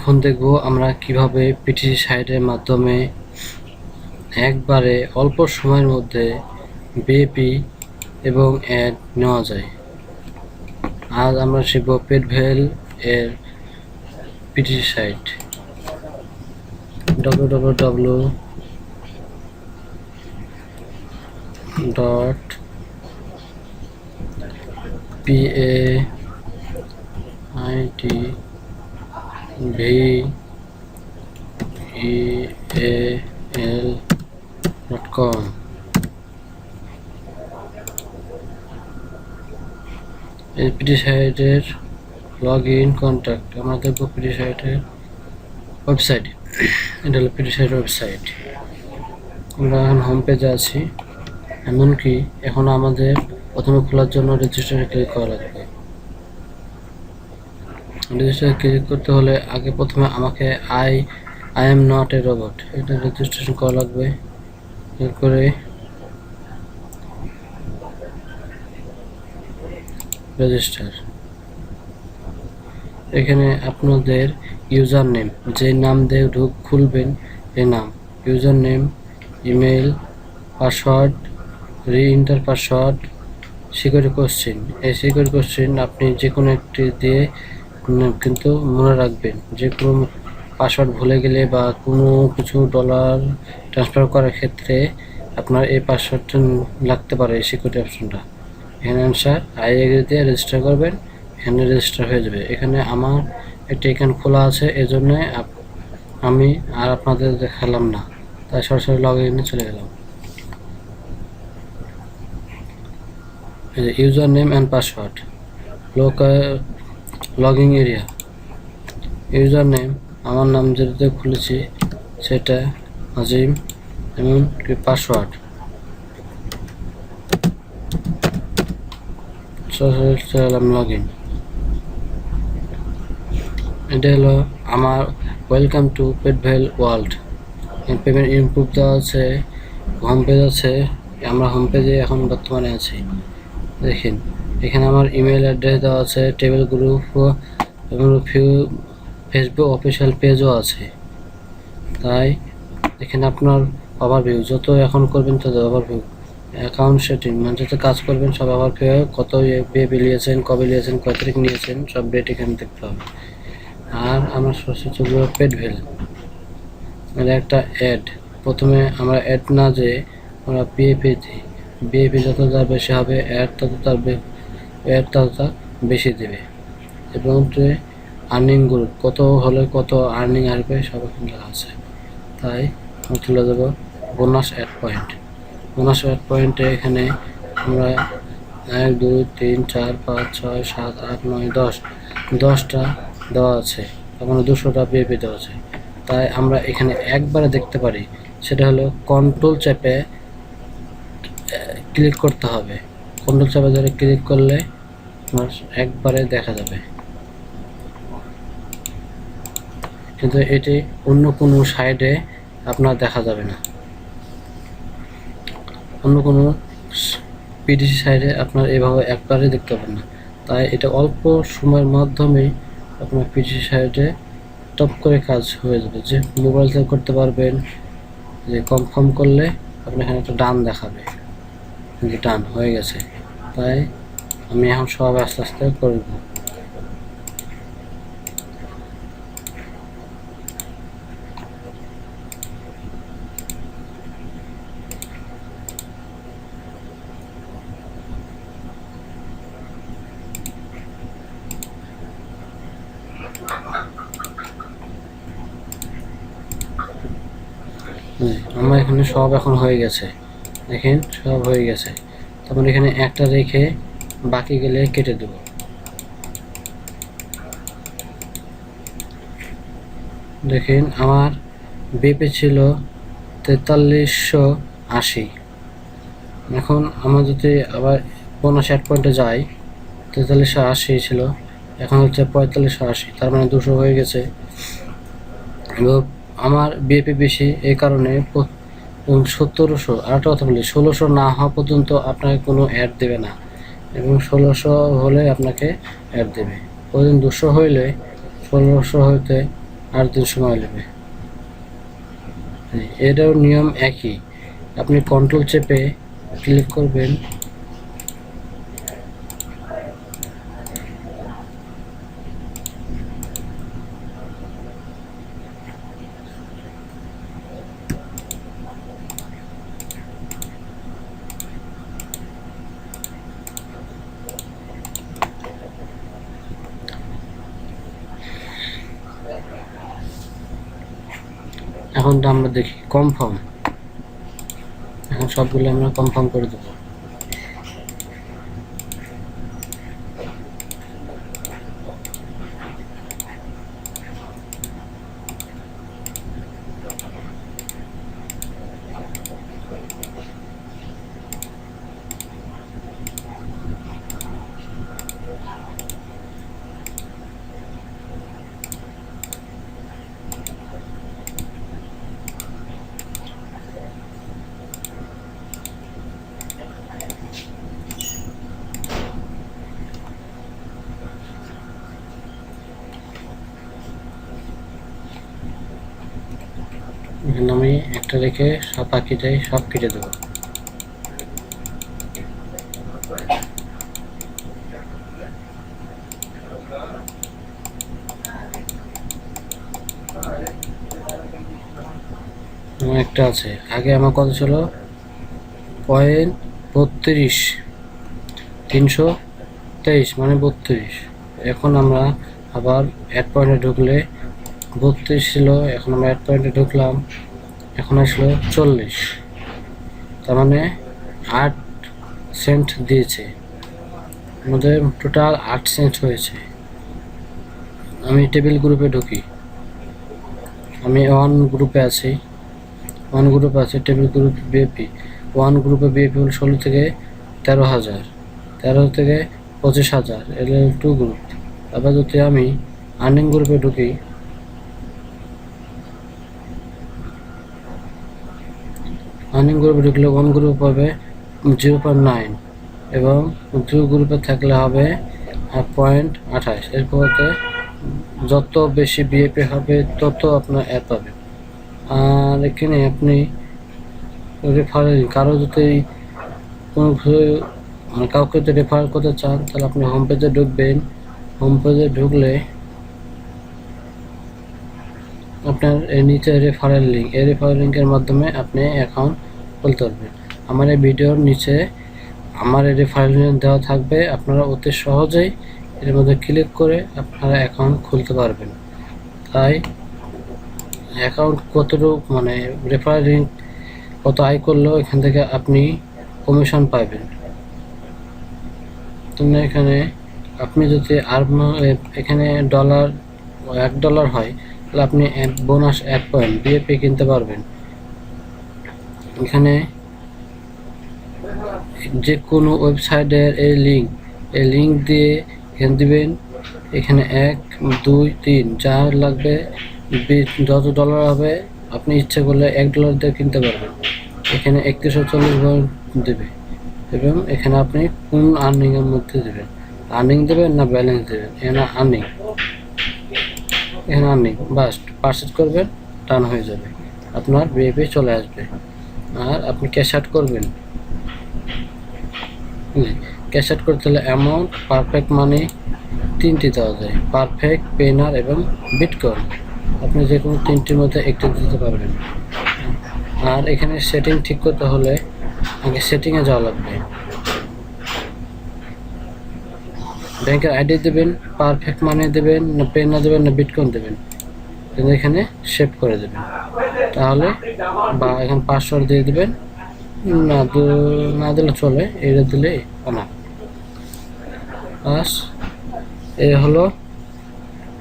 এখন দেখব আমরা কিভাবে পিটিসি সাইটের মাধ্যমে একবারে অল্প সময়ের মধ্যে বিএপি এবং অ্যাড নেওয়া যায়। আজ আমরা শিখব পেটভেল এর পিটিসি সাইট www.patvel.com। এই পিটিসি সাইটের লগ ইন কন্ট্যাক্ট আমরা দেখব পিটিসি সাইটের ওয়েবসাইট। এটা হলো পিটিসি সাইটের ওয়েবসাইট। আমরা এখন হোম পেজে আছি। এমনকি এখন আমাদের প্রথমে খোলার জন্য রেজিস্টারে ক্লিক করা লাগবে। রেজিস্টারে ক্লিক করতে হলে আগে প্রথমে আমাকে I am not a robot এটা রেজিস্ট্রেশন করা লাগবে। এরপরে রেজিস্টার, এখানে আপনাদের ইউজার নেম, যে নাম দিয়ে খুলবেন এই নাম, user name, email, password, reenter password, security question. এই সিকিউরিটি কোশ্চেন আপনি যে কোনো একটি দিয়ে কিন্তু মনে রাখবেন। যে কোনো পাসওয়ার্ড ভুলে গেলে বা কোনো কিছু ডলার ট্রান্সফার করার ক্ষেত্রে আপনার এই পাসওয়ার্ডটা লাগতে পারে, এই সিকিউরিটি অপশনটা। এখানে অ্যান্সার আই এগ্রি দিয়ে রেজিস্টার করবেন, এখানে রেজিস্টার হয়ে যাবে। এখানে আমার একটা এখানে খোলা আছে, এজন্য আমি আর আপনাদের দেখালাম না, তাই সরাসরি লগ ইনে চলে গেলাম। User name and password, login area, user name আমার নাম যেটাতে খুলেছি সেটা আজিম, এবং পাসওয়ার্ড লগ ইন। এটা হলো আমার welcome to Petwell world. Payment input দেওয়া আছে, হোম পেজ আছে। আমরা হোম পেজে এখন বর্তমানে আছি। দেখেন এখানে আমার ইমেল অ্যাড্রেস দেওয়া আছে, টেবিল গ্রুপ এবং ফেসবুক অফিসিয়াল পেজও আছে। তাই এখানে আপনার ওভারভিউ যত এখন করবেন তত ওভারভিউ, অ্যাকাউন্ট সেটিং মানে যত কাজ করবেন সব ওভারভিউ, কত বিএপি নিয়েছেন, কবে নিয়েছেন, কত তারিখ নিয়েছেন, সব ডেট এখানে দেখতে হবে। আর আমার সবচেয়ে বড় পেটভেল মানে একটা অ্যাড, প্রথমে আমরা অ্যাড না যে আমরা বিএপি দিই, বিএপি যত তার বেশি হবে অ্যাড তত তার বেশি দেবে। এবং আর্নিং গ্রুপ কত হলে কত আর্নিং আসবে সব এখানে লেখা আছে। তাই আমি তুলে দেবো bonus add point. Bonus add পয়েন্টে এখানে আমরা 1 2 3 4 5 6 7 8 9 10টা দেওয়া আছে, মানে 200টা বিএপি দেওয়া আছে। তাই আমরা এখানে একবারে দেখতে পারি, সেটা হলো কন্ট্রোল চেপে ক্লিক করতে হবে। কন্ট্রোল চেপে ধরে ক্লিক করলে একবারে দেখা যাবে। কিন্তু এটি অন্য কোনো সাইডে আপনার দেখা যাবে না, অন্য কোনো পিটিসি সাইডে আপনার এভাবে একবারে দেখতে পাবেন না। তাই এটা অল্প সময়ের মাধ্যমে আপনার পিটিসি সাইডে টপ করে কাজ হয়ে যাবে। যে মোবাইল থেকে করতে পারবেন, যে কনফার্ম করলে আপনি এখানে একটা ডান দেখাবে, কিন্তু ডান হয়ে গেছে। তাই আমি এখন সব আস্তে আস্তে করব। আমার এখানে সব এখন হয়ে গেছে, দেখেন সব হয়ে গেছে। তারপর এখানে একটা রেখে বাকি গেলে কেটে দেব। দেখেন আমার বিপি ছিল 4380। এখন আমরা যদি আবার বোনাস অ্যাড পয়েন্টে যাই, 4380 ছিল, এখন হচ্ছে 4580, তার মানে 200 হয়ে গেছে। এবং আমার বিএপি বেশি, এই কারণে 1700, আর একটা কথা বলি, 1600 না হওয়া পর্যন্ত আপনাকে কোনো অ্যাড দেবে না, এবং 1600 হলে আপনাকে অ্যাড দেবে। প্রতিদিন 200 হইলে 1600 হইতে 8 দিন সময় নেবে। এটাও নিয়ম একই, আপনি কন্ট্রোল চেপে ক্লিক করবেন, এখন আমরা দেখি কনফার্ম, এখন সবগুলো আমরা কনফার্ম করে দেবো। এখানে আমি একটা রেখে সব বাকিটাই সব কেটে দেবো। একটা আছে, আগে আমার কত ছিল 0.32, 323 মানে 32। এখন আমরা আবার অ্যাড পয়েন্টে ঢুকলে 32 ছিল, এখন আমরা অ্যাড পয়েন্টে ঢুকলাম, এখন আসলো 40, তার মানে 8 সেন্ট দিয়েছে, আমাদের টোটাল 8 সেন্ট হয়েছে। আমি টেবিল গ্রুপে ঢুকি, আমি ওয়ান গ্রুপে আছি, টেবিল গ্রুপ বিএপি, ওয়ান গ্রুপে বিএপি হল 16 থেকে 13,000, 13 থেকে 25,000, এল 2 গ্রুপ। আবার যদি আমি আর্নিং গ্রুপে ঢুকি, ঢুকলে ওয়ান গ্রুপ হবে 0.9 এবং 2 গ্রুপে থাকলে হবে 0.28। এরপরে যত বেশি বিএপি হবে তত আপনার অ্যাড পাবে। আর এখানে আপনি রেফারেল, কারো যদি কোনো মানে কাউকে যদি রেফার করতে চান তাহলে আপনি হোম পেজে ঢুকবেন, হোম পেজে ঢুকলে আপনার এই নিচে রেফারেল লিঙ্ক, এই রেফারেল লিঙ্কের মাধ্যমে আপনি অ্যাকাউন্ট খুলতে পারবেন। আমার এই ভিডিওর নিচে আমার এই রেফারেল লিঙ্ক দেওয়া থাকবে, আপনারা অতি সহজেই এর মধ্যে ক্লিক করে আপনারা অ্যাকাউন্ট খুলতে পারবেন। তাই অ্যাকাউন্ট কতটুকু মানে রেফারেল লিঙ্ক কত আয় করলেও এখান থেকে আপনি কমিশন পাবেন। এখানে আপনি যদি আর এখানে $1 হয় তাহলে আপনি বোনাস 1 পয়েন্ট বিএপি কিনতে পারবেন। এখানে যে কোনো ওয়েবসাইটের এই লিঙ্ক দিয়ে এখানে দিবেন, এখানে 1 2 3 যা লাগবে যত ডলার হবে আপনি ইচ্ছে করলে $1 দিয়ে কিনতে পারবেন। এখানে 3140 দেবে এবং এখানে আপনি কোন আর্নিং এর মধ্যে দেবেন, আর্নিং দেবেন না ব্যালেন্স দেবেন। এখানে আর্নিং বাস পারচেজ করবেন, টান হয়ে যাবে, আপনার বিএপি চলে আসবে। আর আপনি ক্যাশ আউট করবেন, ক্যাশ আউট করতে হলে অ্যামাউন্ট, পারফেক্ট মানি 3টি দেওয়া যায়, পারফেক্ট, পেনার এবং বিটকয়েন। আপনি যে কোনো 3টির মধ্যে একটি দিতে পারবেন। আর এখানে সেটিং ঠিক করতে হলে আগে সেটিংয়ে যাওয়া লাগবে, ব্যাংকের আইডি দেবেন, পারফেক্ট মানি দেবেন না পেনার দেবেন না বিটকয়েন দেবেন, এখানে সেভ করে দেবেন তাহলে, বা এখানে পাসওয়ার্ড দিয়ে দেবেন, না দিলে চলে, এটা দিলে না। বাস এ হলো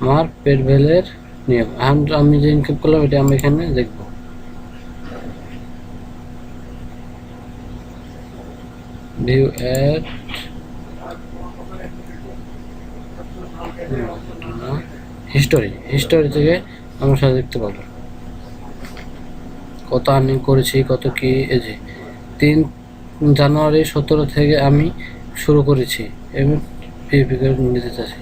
আমার পেডভেলের নিয়ম। আমি যে ইনকাম করলাম এটা আমি এখানে দেখব। ভিউ অ্যাড, হিস্টোরি থেকে আমরা সাথে দেখতে পাবো কত আর্নিং করেছি, কত কি। এই যে 3 জানুয়ারি 17 থেকে আমি শুরু করেছি এবং নিতে চাচ্ছি।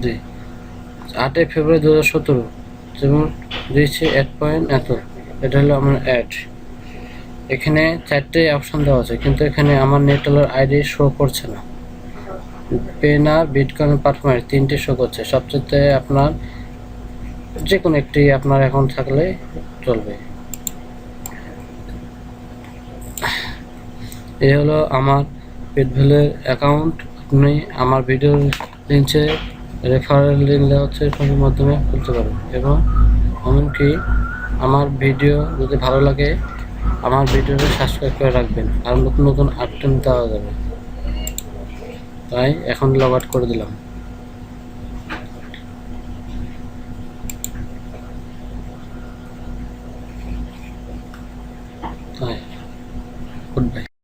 জি 8 ফেব্রুয়ারি 2017 যেমন দিয়েছে অ্যাড পয়েন্ট এত, এটা হলো আমার অ্যাড। এখানে 4টে অপশন দেওয়া আছে, কিন্তু এখানে আমার নেটওয়ার্ক আইডি শো করছে না। পেনার বিটকয়েন পারফরম্যান্স 3টে শো করছে। সবচেয়ে আপনার যে কোনো একটি আপনার অ্যাকাউন্ট থাকলে চলবে। এই হলো আমার পেটভেলের অ্যাকাউন্ট। আপনি আমার ভিডিওর নিচে রেফারেল লিঙ্ক দেওয়া হচ্ছে, এর মাধ্যমে খুলতে পারেন। এবং এমনকি আমার ভিডিও যদি ভালো লাগে আমার ভিডিওটা সাবস্ক্রাইব করে রাখবেন, আর নতুন নতুন আপডেট দেওয়া যাবে। তাই এখন লগ আউট করে দিলাম। তাই গুড বাই।